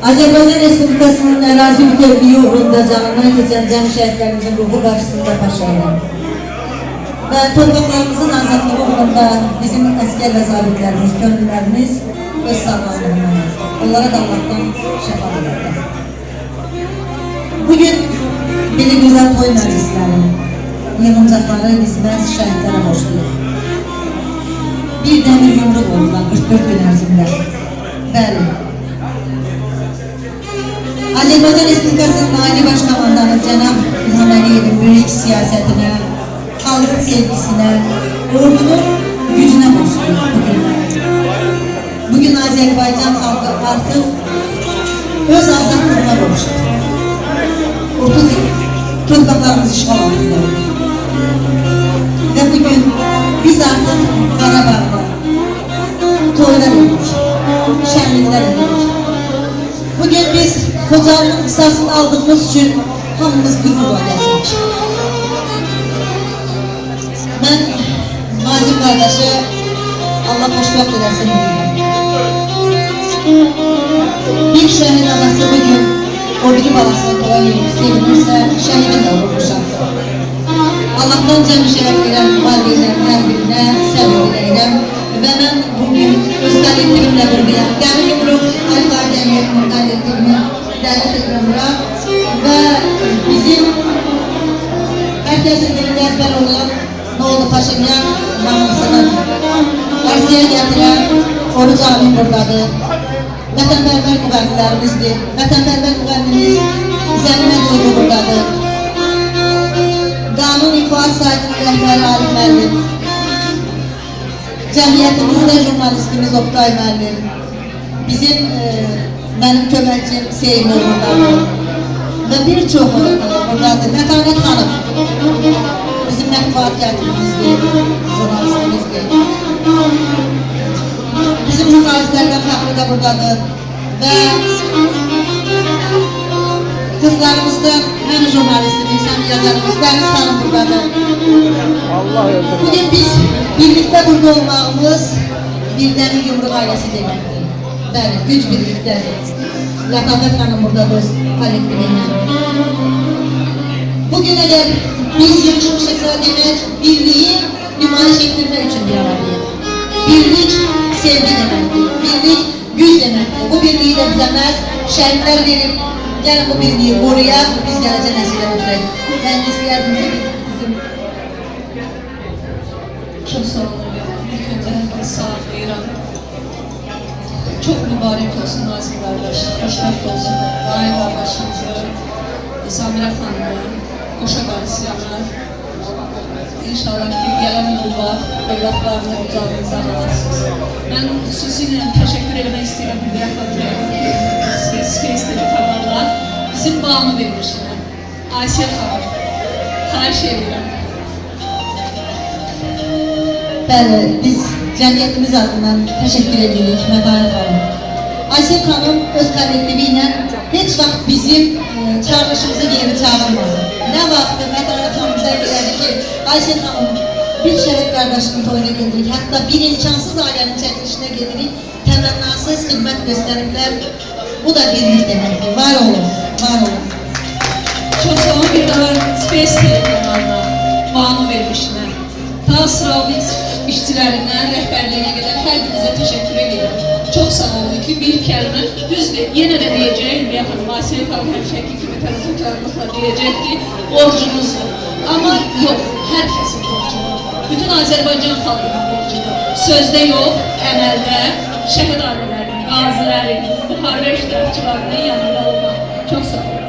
Azərbaycan Respublikasının ərazi bütövlüyü uğrunda canından keçən cəm şəhidlərimizin ruhu qarşısında baş əyirəm. Və torpaqlarımızın azadlığı uğrunda bizim əskər və zabitlərimiz, könüllərimiz öz sağlamlığına, onlara da Allah'tan şəfa verirlər. Bugün belə gözəl toy məclisləri, yığıncaqları biz şəhidlərə borçluyuq. Bir dəmir yumruq oldular 44 gün ərzində. Bəli. Azərbaycan Respublikasının Ali Baş Komandanı Cənab İlham Əliyevin böyük siyasətinə, xalqın sevgisinə, ordunun gücünə borçluyuq bugünlər. Bugün Azərbaycan xalqı artıq öz azadlığına borçludur. 30 il torpaqlarımız işğal altındadır. Və bugün biz artıq Qarabağda toylar edirik, şənliklər edirik. Bugün biz Xocalının qısasını aldığımız üçün hamımız qürurla gəzirik. Mən Nazim qardaşı Allah xoşbəxt eləsin deyirəm. Bir şəhid anası bugün o biri balasını toya yiyip sevinirsə, şəhidin də olmuşam. Allah'tan cəmi şərəf verən valideylərin hər birinə səbr eləyirəm və mən bugün öz kollektivimlə birliyəm. Dəmir yumruq Ayfar Cəmiyyətinin kollektivini dəvət edirəm bura və bizim hər kəsin dilində əzbər olan nə oldu Paşinyan namısını ərsəyə gətirən Oruc abim buradadır. Vətənpərvər müğənnilərimizdir. Vətənpərvər müğənnimiz Zəminə Duygu buradadır. Qanun İnfaat saytının rəhbəri Arif müəllim, cəmiyyətimizdə jurnalistimiz Oktay müəllim, bizim mənim köməkçim Seymur buradadır və bir çoxu buradadır. Mətanət xanım, bizim mətbuat kətibimizdir, jurnalistimizdir. Bizim jurnalistlərdən Fəxri də buradadır və kızlarımızdan hem jurnalistimiz hem yazarımız Deniz Hanım buradadır. Bugün biz birlikte burada olmağımız bir Dəmir Yumruq ailesi demektir. Bəli, güc birliktedir. Lətafət Hanım buradadır kollektiviyle. Bugün eğer biz yığışmışızsa demek birliği nümayiş ettirmek için bir aradayız. Birlik sevgi demektir. Birlik güc demektir. Bu birliği de bize şəhidlər verip gəlin bu birliği qoruyaq, biz gələcək nəsillə ötürək. Ben istəyərdim ki, bizim... Çok sağ olun. İlk önce herkes sağlayıram. Çok mübarek olsun Nazım kardeş, xoşbəxt olsun. Daim kardeşimizi, Samira xanımı, qoşa qarısıyanlar. İnşallah ki, gələn yıllar evlatlarını ucalığınıza alasınız. Ben xüsusilə təşəkkür eləmək istəyirəm Hübirə xanımı, Space TV kanalına. Bizim bağımı vermişler. Aysel xanım, xahiş edirəm. Bəli, biz cəmiyyətimiz adından təşəkkür edirik Mətanət xanım. Aysel xanım öz kollektivi ilə heç vaxt bizim çağrışımızı geri çağırmadı. Nə vaxtı Mətanət xanım bizə gedədi ki, Aysel xanım bir şəhid qardaşının toyuna gedirik, hətta bir imkansız ailənin çəkilişinə gedirik, təmənnasız xidmət göstəriblər. Bu da birlik deməkdir. Var olun, var olun. Çok sağ olun. Bir daha Space TV kanalına bağımı vermişler. Ta sıralı işçilerinden rəhbərliyinə qədər hər birinizə təşəkkür edirəm. Çox sağ olun ki, bir kəlmə düzdür. Yenə də deyəcək, Ülviyə xanım, Asiyə xanım həmişəki kimi təvəzzükarlıqla deyəcək ki, borcumuzdur. Amma yox, hər kəsin borcudur. Bütün Azərbaycan xalqının borcudur. Sözdə yox, əməldə şəhid ailələrinin, qazilərin, müharibə iştirakçılarının yanında olmaq. Çox sağ olun.